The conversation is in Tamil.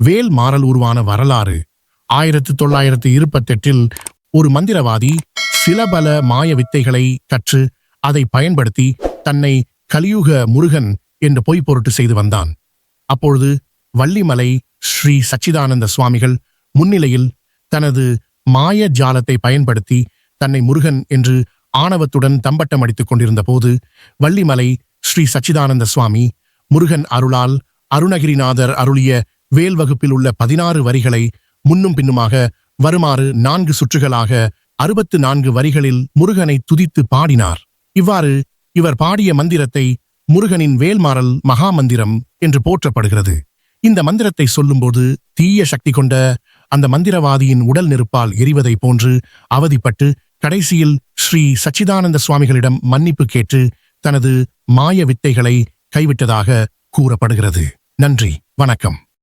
வேல் மாறல் உருவான வரலாறு. 1928 ஒரு மந்திரவாதி சில பல மாய வித்தைகளை கற்று அதை பயன்படுத்தி தன்னை கலியுக முருகன் என்று பொய் பொருட்டு செய்து வந்தான். அப்பொழுது வள்ளிமலை ஸ்ரீ சச்சிதானந்த சுவாமிகள் முன்னிலையில் தனது மாய ஜாலத்தை பயன்படுத்தி தன்னை முருகன் என்று ஆணவத்துடன் தம்பட்டம் அடித்துக் கொண்டிருந்த போது வள்ளிமலை ஸ்ரீ சச்சிதானந்த சுவாமி முருகன் அருளால் அருணகிரிநாதர் அருளிய வேல் வகுப்பில் உள்ள 16 வரிகளை முன்னும் பின்னுமாக வருமாறு 4 சுற்றுகளாக 64 வரிகளில் முருகனை துதித்து பாடினார். இவ்வாறு இவர் பாடிய மந்திரத்தை முருகனின் வேல்மாறல் மகாமந்திரம் என்று போற்றப்படுகிறது. இந்த மந்திரத்தை சொல்லும்போது தீய சக்தி கொண்ட அந்த மந்திரவாதியின் உடல் நெருப்பால் எரிவதை போன்று அவதிப்பட்டு கடைசியில் ஸ்ரீ சச்சிதானந்த சுவாமிகளிடம் மன்னிப்பு கேட்டு தனது மாய வித்தைகளை கைவிட்டதாக கூறப்படுகிறது. நன்றி, வணக்கம்.